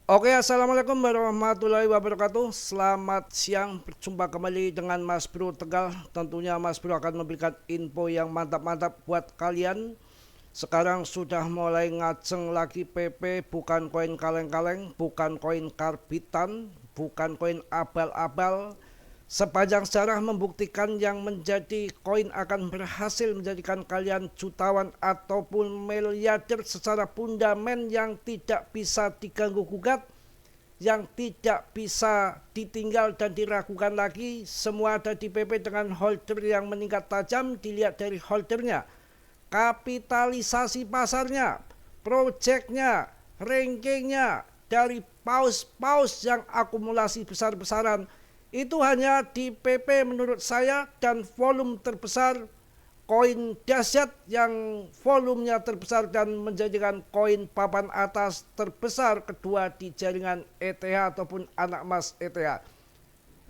Oke, assalamualaikum warahmatullahi wabarakatuh. Selamat siang, berjumpa kembali dengan Mas Bro Tegal. Tentunya Mas Bro akan memberikan info yang mantap-mantap buat kalian. Sekarang sudah mulai ngaceng lagi PP, bukan koin kaleng-kaleng, bukan koin karbitan, bukan koin abal-abal. Sepanjang sejarah membuktikan yang menjadi koin akan berhasil menjadikan kalian jutawan ataupun miliarder secara fundament yang tidak bisa diganggu gugat, yang tidak bisa ditinggal dan diragukan lagi. Semua ada di PP dengan holder yang meningkat tajam. Dilihat dari holdernya, kapitalisasi pasarnya, projectnya, rankingnya, dari paus-paus yang akumulasi besar-besaran. Itu hanya di PP menurut saya, dan volume terbesar, koin dahsyat yang volumenya terbesar dan menjadikan koin papan atas terbesar kedua di jaringan ETH ataupun anak emas ETH.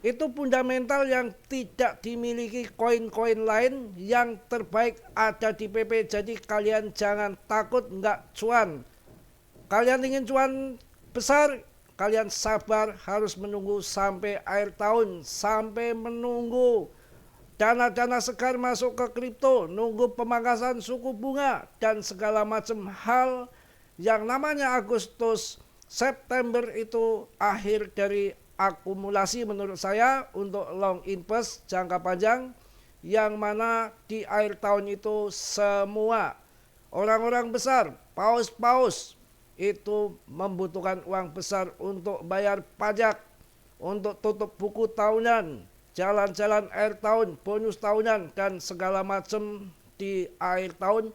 Itu fundamental yang tidak dimiliki koin-koin lain. Yang terbaik ada di PP. Jadi kalian jangan takut nggak cuan. Kalian ingin cuan besar, kalian sabar, harus menunggu sampai akhir tahun, sampai menunggu dana-dana segar masuk ke kripto, nunggu pemangkasan suku bunga dan segala macam hal. Yang namanya Agustus September itu akhir dari akumulasi menurut saya untuk long invest jangka panjang, yang mana di akhir tahun itu semua orang-orang besar, paus-paus itu membutuhkan uang besar untuk bayar pajak, untuk tutup buku tahunan, jalan-jalan akhir tahun, bonus tahunan, dan segala macam di akhir tahun.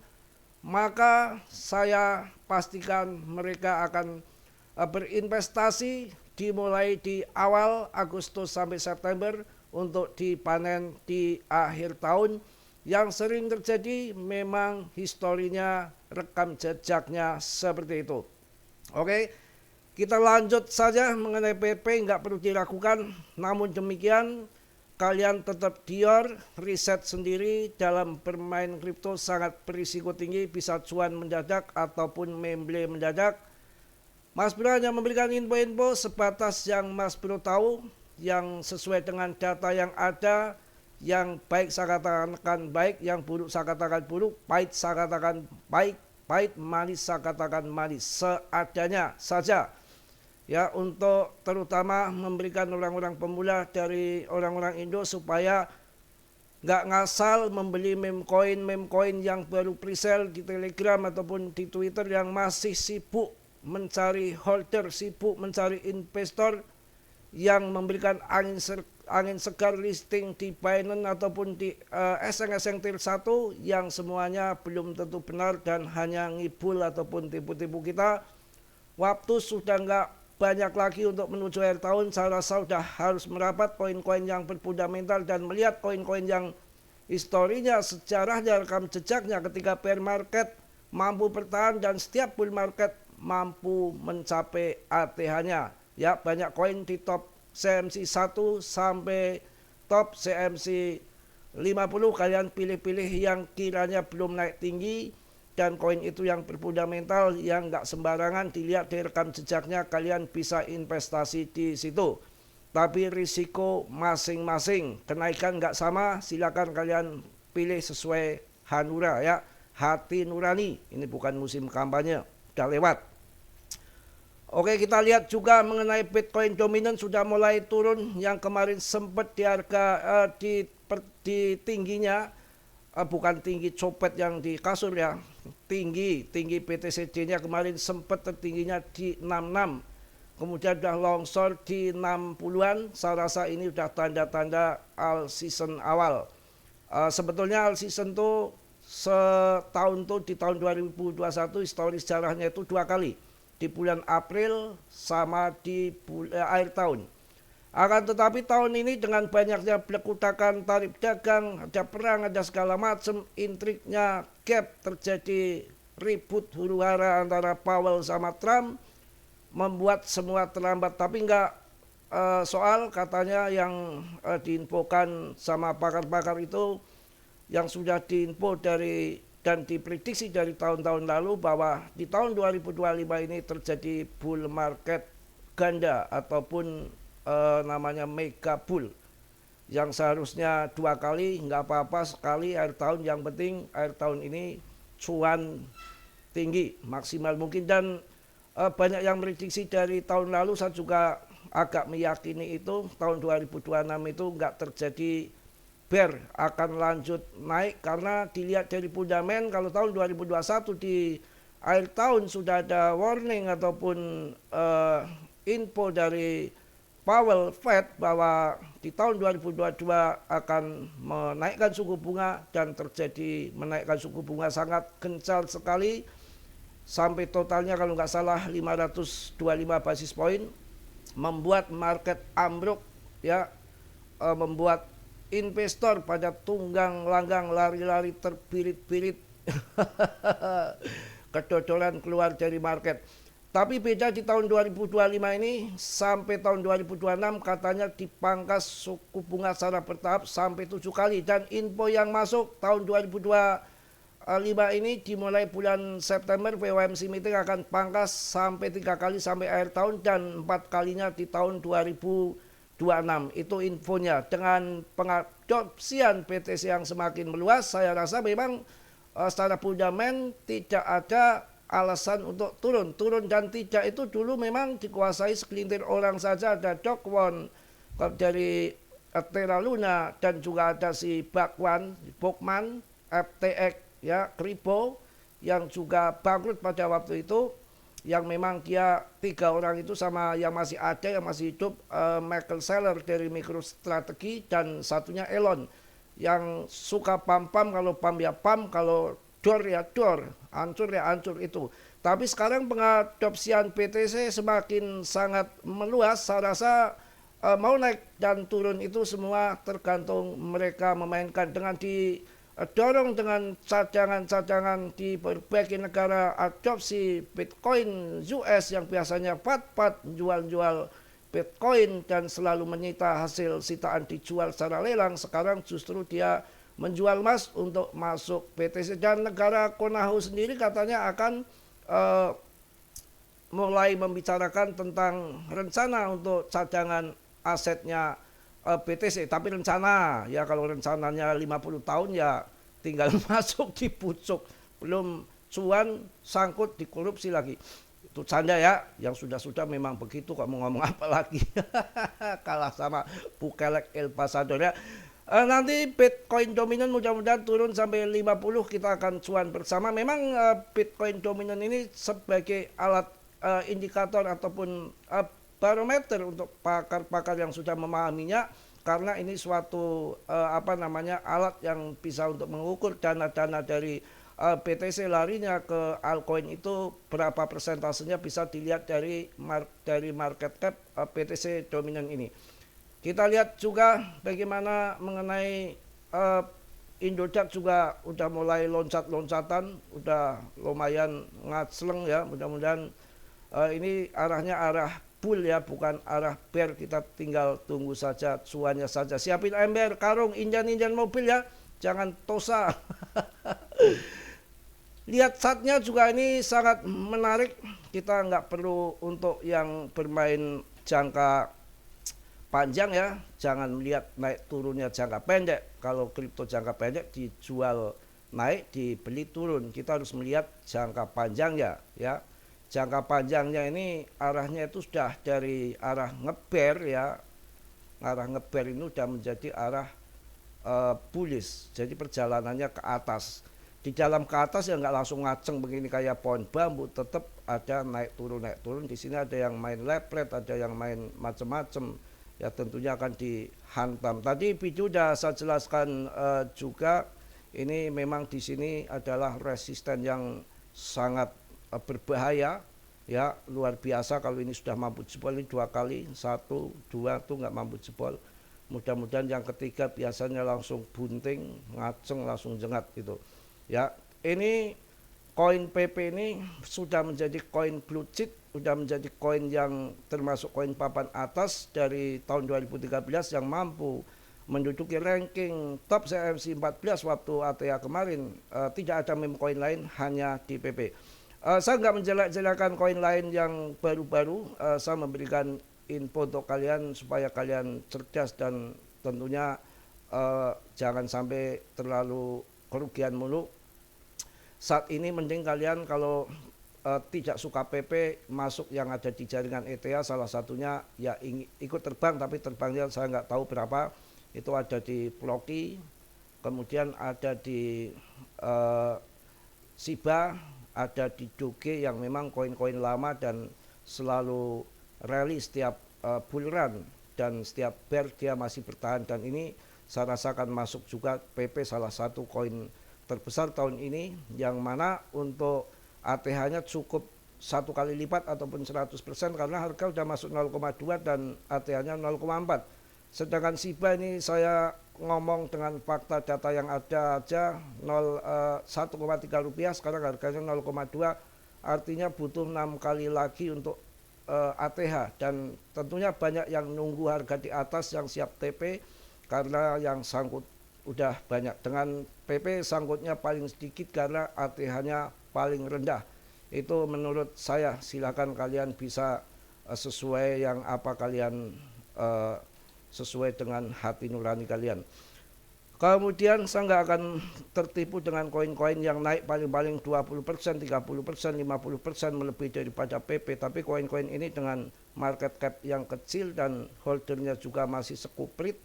Maka saya pastikan mereka akan berinvestasi dimulai di awal Agustus sampai September untuk dipanen di akhir tahun. Yang sering terjadi memang historinya, rekam jejaknya seperti itu. Oke, kita lanjut saja mengenai PP, nggak perlu diragukan. Namun demikian, kalian tetap dior, riset sendiri. Dalam bermain kripto sangat berisiko tinggi, bisa cuan mendadak ataupun memble mendadak. Mas Bro hanya memberikan info-info sebatas yang Mas Bro tahu, yang sesuai dengan data yang ada. Yang baik saya katakan baik, yang buruk saya katakan buruk, pahit saya katakan baik, pahit, manis saya katakan manis, seadanya saja. Ya, untuk terutama memberikan orang-orang pemula dari orang-orang Indo supaya nggak ngasal membeli meme coin yang baru presale di Telegram ataupun di Twitter, yang masih sibuk mencari holder, sibuk mencari investor yang memberikan angin segar listing di Binance ataupun di eseng-eseng tier 1, yang semuanya belum tentu benar dan hanya ngibul ataupun tipu-tipu kita. Waktu sudah nggak banyak lagi untuk menuju akhir tahun. Saya rasa sudah harus merapat koin-koin yang berfundamental dan melihat koin-koin yang historinya, sejarahnya, rekam jejaknya ketika bear market mampu bertahan dan setiap bull market mampu mencapai ATH-nya. Ya, banyak koin di top CMC 1 sampai top CMC 50. Kalian pilih-pilih yang kiranya belum naik tinggi, dan koin itu yang berfundamental, yang nggak sembarangan. Dilihat di rekam jejaknya, kalian bisa investasi di situ. Tapi risiko masing-masing, kenaikan nggak sama. Silakan kalian pilih sesuai hanura, ya, hati nurani. Ini bukan musim kampanye, udah lewat. Oke, kita lihat juga mengenai Bitcoin dominan sudah mulai turun. Yang kemarin sempat di harga di tingginya, bukan tinggi copet yang di kasur ya, tinggi BTCD-nya kemarin sempat tertingginya di 66, kemudian udah longsor di 60-an. Saya rasa ini udah tanda-tanda all season awal. Sebetulnya all season tuh setahun tuh di tahun 2021 historis sejarahnya itu 2 kali, di bulan April sama di akhir tahun. Akan tetapi tahun ini dengan banyaknya belekutakan tarif dagang, ada perang, ada segala macam, intriknya, gap, terjadi ribut huru hara antara Powell sama Trump, membuat semua terlambat. Tapi enggak, soal katanya yang diinfokan sama pakar-pakar itu, yang sudah diinfo dari dan diprediksi dari tahun-tahun lalu, bahwa di tahun 2025 ini terjadi bull market ganda ataupun namanya mega bull, yang seharusnya 2 kali nggak apa-apa, sekali akhir tahun, yang penting akhir tahun ini cuan tinggi maksimal mungkin. Dan banyak yang prediksi dari tahun lalu, saya juga agak meyakini itu tahun 2026 itu nggak terjadi bear, akan lanjut naik karena dilihat dari fundament. Kalau tahun 2021 di akhir tahun sudah ada warning ataupun info dari Powell Fed bahwa di tahun 2022 akan menaikkan suku bunga, dan terjadi menaikkan suku bunga sangat gencar sekali sampai totalnya kalau nggak salah 525 basis point, membuat market ambruk ya, membuat investor pada tunggang langgang lari-lari terbirit-birit kedodoran keluar dari market. Tapi beda di tahun 2025 ini, sampai tahun 2026 katanya dipangkas suku bunga secara bertahap sampai 7 kali. Dan info yang masuk tahun 2025 ini dimulai bulan September, FOMC meeting akan pangkas sampai 3 kali sampai akhir tahun, dan 4 kalinya di tahun 2026. Itu infonya. Dengan pengadopsian BTC yang semakin meluas, saya rasa memang secara fundament tidak ada alasan untuk turun. Dan tidak itu dulu memang dikuasai segelintir orang saja. Ada Do Kwon dari Terra Luna, dan juga ada si Bokman, FTX ya, Kripo, yang juga bangkrut pada waktu itu, yang memang dia 3 orang itu, sama yang masih ada, yang masih hidup, Michael Saylor dari MicroStrategy, dan satunya Elon yang suka pam-pam, kalau pam ya pam, kalau dor ya dor, hancur ya hancur itu. Tapi sekarang pengadopsian BTC semakin sangat meluas. Saya rasa mau naik dan turun itu semua tergantung mereka memainkan. Dengan didorong dengan cadangan-cadangan di berbagai negara, adopsi Bitcoin US yang biasanya pat-pat jual-jual Bitcoin dan selalu menyita hasil sitaan dijual secara lelang, sekarang justru dia menjual emas untuk masuk BTC. Dan negara Konahu sendiri katanya akan mulai membicarakan tentang rencana untuk cadangan asetnya BTC. Tapi rencana ya, kalau rencananya 50 tahun ya tinggal masuk di pucuk, belum cuan sangkut di korupsi lagi. Itu canda ya, yang sudah-sudah memang begitu, kok mau ngomong apa lagi. Kalah sama Bukelek El Pasador ya. Nanti Bitcoin dominan mudah-mudahan turun sampai 50, kita akan cuan bersama. Memang Bitcoin dominan ini sebagai alat indikator ataupun barometer untuk pakar-pakar yang sudah memahaminya, karena ini suatu alat yang bisa untuk mengukur dana-dana dari BTC larinya ke altcoin itu berapa persentasenya, bisa dilihat dari market cap BTC dominan ini. Kita lihat juga bagaimana mengenai Indodax juga udah mulai loncat-loncatan, udah lumayan ngacleng ya. Mudah-mudahan ini arahnya arah bull ya, bukan arah bear. Kita tinggal tunggu saja cuannya saja. Siapin ember, karung, injan-injan mobil ya, jangan tosa. Lihat chartnya juga ini sangat menarik. Kita nggak perlu untuk yang bermain jangka panjang ya, jangan melihat naik turunnya jangka pendek. Kalau kripto jangka pendek dijual naik, dibeli turun. Kita harus melihat jangka panjangnya ya. Jangka panjangnya ini arahnya itu sudah dari arah ngeber ya. Arah ngeber ini sudah menjadi arah bullish. Jadi perjalanannya ke atas. Di dalam ke atas ya nggak langsung ngaceng begini kayak pohon bambu, tetap ada naik turun naik turun. Di sini ada yang main lepret, ada yang main macam-macam. Ya tentunya akan dihantam. Tadi video sudah saya jelaskan juga, ini memang di sini adalah resisten yang sangat berbahaya ya, luar biasa. Kalau ini sudah mampu jebol, ini 2 kali, 1, 2 tuh nggak mampu jebol. Mudah-mudahan yang ketiga biasanya langsung bunting, ngaceng, langsung jengat gitu ya. Ini koin PP ini sudah menjadi koin blue chip, sudah menjadi koin yang termasuk koin papan atas dari tahun 2013 yang mampu menduduki ranking top CMC 14 waktu ATA kemarin. Tidak ada meme koin lain, hanya di PP. Saya nggak menjelek-jelekan koin lain yang baru-baru. Saya memberikan info untuk kalian supaya kalian cerdas dan tentunya jangan sampai terlalu kerugian mulu. Saat ini mending kalian kalau tidak suka PP masuk yang ada di jaringan ETA, salah satunya ya ikut terbang, tapi terbangnya saya nggak tahu berapa. Itu ada di Ploki, kemudian ada di Shiba, ada di Doge yang memang koin-koin lama dan selalu rally setiap bull run dan setiap bear dia masih bertahan, dan ini saya rasakan masuk juga PP, salah satu koin terbesar tahun ini yang mana untuk ATH-nya cukup 1 kali lipat ataupun 100% karena harga udah masuk 0,2 dan ATH-nya 0,4. Sedangkan Shiba ini saya ngomong dengan fakta data yang ada aja 1,3 rupiah, sekarang harganya 0,2, artinya butuh 6 kali lagi untuk ATH, dan tentunya banyak yang nunggu harga di atas yang siap TP karena yang sangkut udah banyak. Dengan PP sangkutnya paling sedikit karena ATH-nya paling rendah. Itu menurut saya, silakan kalian bisa sesuai yang apa kalian sesuai dengan hati nurani kalian. Kemudian saya nggak akan tertipu dengan koin-koin yang naik paling-paling 20%, 30%, 50% melebihi daripada PP. Tapi koin-koin ini dengan market cap yang kecil dan holdernya juga masih sekuprit,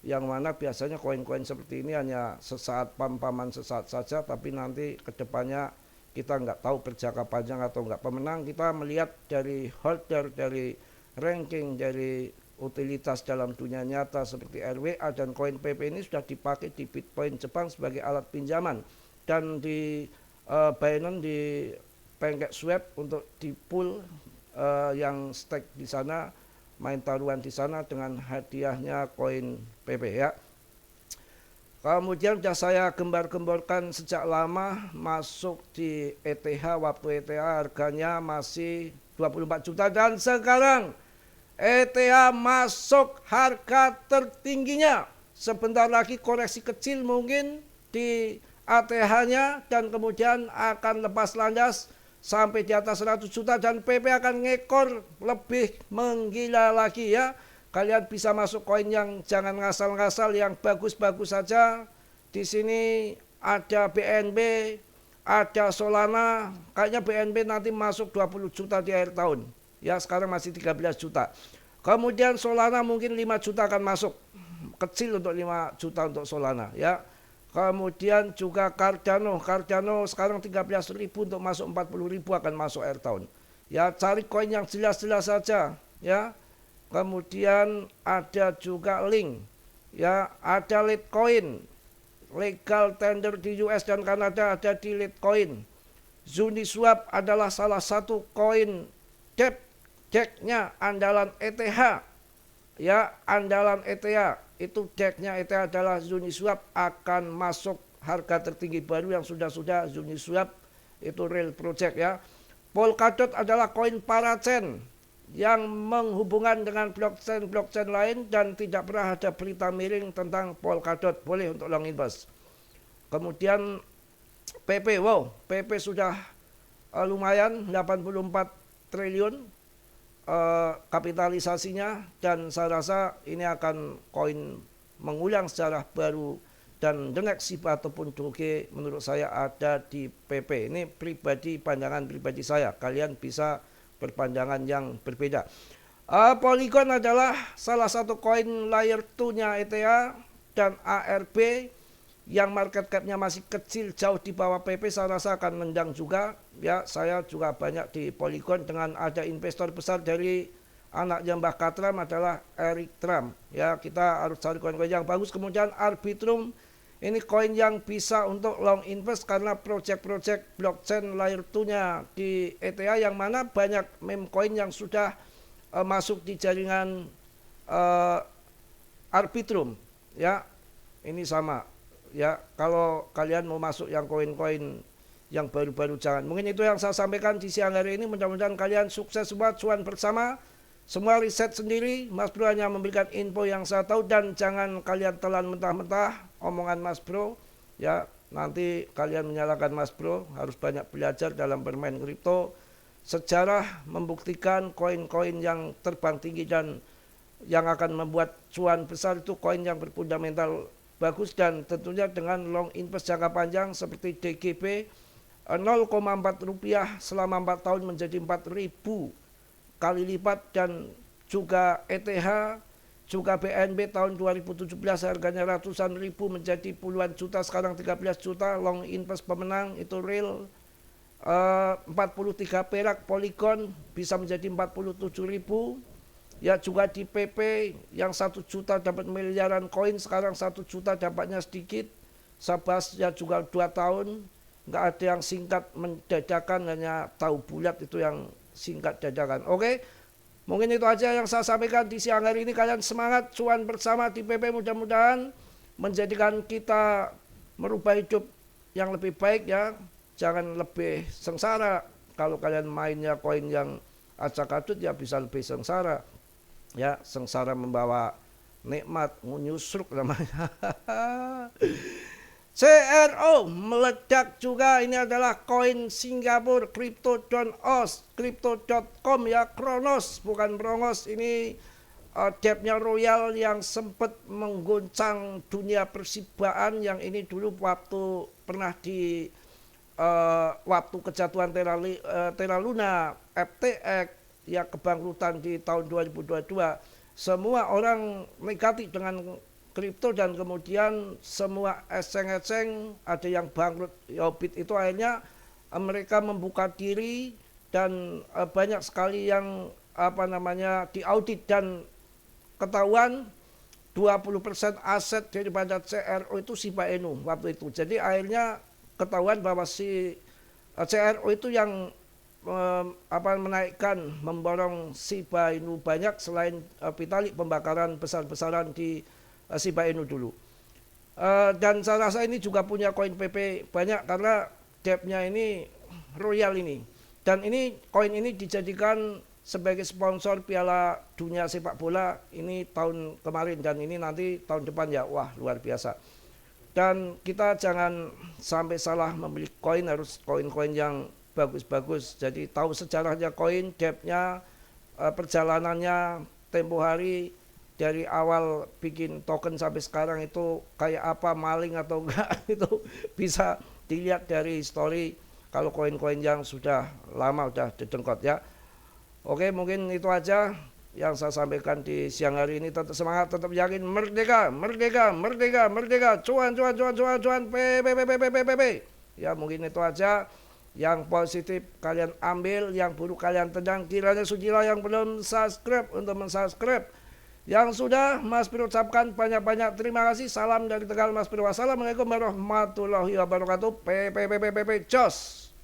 yang mana biasanya koin-koin seperti ini hanya sesaat pam-paman sesaat saja, tapi nanti kedepannya kita nggak tahu berjangka panjang atau nggak. Pemenang kita melihat dari holder, dari ranking, dari utilitas dalam dunia nyata seperti RWA, dan koin PP ini sudah dipakai di Bitcoin Jepang sebagai alat pinjaman, dan di Binance, di PancakeSwap untuk di pool yang stake di sana, main taruhan di sana dengan hadiahnya koin PP ya. Kemudian sudah saya gembar-gemborkan sejak lama masuk di ETH, waktu ETH harganya masih 24 juta, dan sekarang ETH masuk harga tertingginya. Sebentar lagi koreksi kecil mungkin di ATH-nya dan kemudian akan lepas landas sampai di atas 100 juta, dan PP akan ngekor lebih menggila lagi ya. Kalian bisa masuk koin yang jangan ngasal-ngasal, yang bagus-bagus saja. Di sini ada BNB, ada Solana. Kayaknya BNB nanti masuk 20 juta di akhir tahun. Ya, sekarang masih 13 juta. Kemudian Solana mungkin 5 juta akan masuk. Kecil untuk 5 juta untuk Solana ya. Kemudian juga Cardano sekarang 13.000 untuk masuk 40.000 akan masuk akhir tahun. Ya, cari koin yang jelas-jelas saja ya. Kemudian ada juga Link ya, ada Litecoin, legal tender di US dan Kanada ada di Litecoin. Uniswap adalah salah satu koin deck-nya andalan ETH ya, andalan ETH. Itu decknya ETH adalah Uniswap, akan masuk harga tertinggi baru yang sudah Uniswap itu real project ya. Polkadot adalah koin Parachain yang menghubungkan dengan blockchain lain dan tidak pernah ada berita miring tentang Polkadot, boleh untuk long invest. Kemudian PP, PP sudah lumayan 84 triliun kapitalisasinya, dan saya rasa ini akan koin mengulang sejarah baru, dan the next Shiba ataupun Doge menurut saya ada di PP. Ini pandangan pribadi saya, kalian bisa berpandangan yang berbeda. Polygon adalah salah satu koin layer 2-nya ETH dan ARB yang market cap-nya masih kecil, jauh di bawah PP, saya rasa akan nendang juga ya. Saya juga banyak di Polygon dengan ada investor besar dari anaknya Mbah Katram adalah Eric Trump ya. Kita harus cari koin-koin yang bagus. Kemudian Arbitrum, ini koin yang bisa untuk long invest karena project-project blockchain layer 2-nya di ETH, yang mana banyak meme coin yang sudah masuk di jaringan Arbitrum ya. Ini sama ya, kalau kalian mau masuk yang koin-koin yang baru-baru jangan. Mungkin itu yang saya sampaikan di siang hari ini. Mudah-mudahan kalian sukses semua, cuan bersama. Semua riset sendiri, Mas Bro hanya memberikan info yang saya tahu, dan jangan kalian telan mentah-mentah omongan Mas Bro ya. nanti kalian menyalahkan Mas Bro, harus banyak belajar dalam bermain kripto. Sejarah membuktikan koin-koin yang terbang tinggi dan yang akan membuat cuan besar itu koin yang berfundamental bagus, dan tentunya dengan long invest jangka panjang seperti DGB 0,4 rupiah selama 4 tahun menjadi 4.000 kali lipat, dan juga ETH juga BNB tahun 2017 harganya ratusan ribu menjadi puluhan juta, sekarang 13 juta. Long invest pemenang itu real 43 perak Polygon bisa menjadi 47.000. Ya juga di PP yang 1 juta dapat miliaran koin, sekarang 1 juta dapatnya sedikit. Sabas ya juga 2 tahun, nggak ada yang singkat mendadakan, hanya tahu bulat itu yang singkat dadakan. Oke, mungkin itu aja yang saya sampaikan di siang hari ini. Kalian semangat cuan bersama di PP, mudah-mudahan menjadikan kita merubah hidup yang lebih baik ya. Jangan lebih sengsara. Kalau kalian mainnya koin yang acak-acak ya bisa lebih sengsara. Ya, sengsara membawa nikmat, nyusruk namanya. CRO meledak juga, ini adalah koin Singapura, crypto.os, crypto.com ya, Kronos bukan Brongos. Ini debtnya Royal yang sempat mengguncang dunia persibaan, yang ini dulu waktu pernah di waktu kejatuhan Terra Luna, FTX ya, kebangkrutan di tahun 2022, semua orang negatif dengan kripto, dan kemudian semua eseng-eseng ada yang bangkrut. Yobit itu akhirnya mereka membuka diri, dan banyak sekali yang diaudit, dan ketahuan 20% aset daripada CRO itu Shiba Inu waktu itu. Jadi akhirnya ketahuan bahwa si CRO itu yang menaikkan, memborong Shiba Inu banyak, selain Vitalik pembakaran besar-besaran di Shiba Inu dulu. Dan saya rasa ini juga punya koin PP banyak, karena debtnya ini Royal ini. Dan ini koin ini dijadikan sebagai sponsor Piala Dunia Sepak Bola ini tahun kemarin, dan ini nanti tahun depan ya. Wah, luar biasa. Dan kita jangan sampai salah membeli koin, harus koin-koin yang bagus-bagus. Jadi tahu sejarahnya koin, debtnya, perjalanannya, tempo hari dari awal bikin token sampai sekarang itu kayak apa, maling atau enggak, itu bisa dilihat dari histori kalau koin-koin yang sudah lama, sudah dedengkot ya. Oke, mungkin itu aja yang saya sampaikan di siang hari ini. Tetap semangat, tetap yakin, merdeka, merdeka, merdeka, merdeka, cuan, cuan, cuan, cuan, cuan, p. Ya, mungkin itu aja. Yang positif kalian ambil, yang buruk kalian tendang. Kiranya sucilah yang belum subscribe untuk mensubscribe. Yang sudah, Mas Bro ucapkan banyak-banyak terima kasih. Salam dari Tegal Mas Bro. Wassalamualaikum warahmatullahi wabarakatuh. Jos.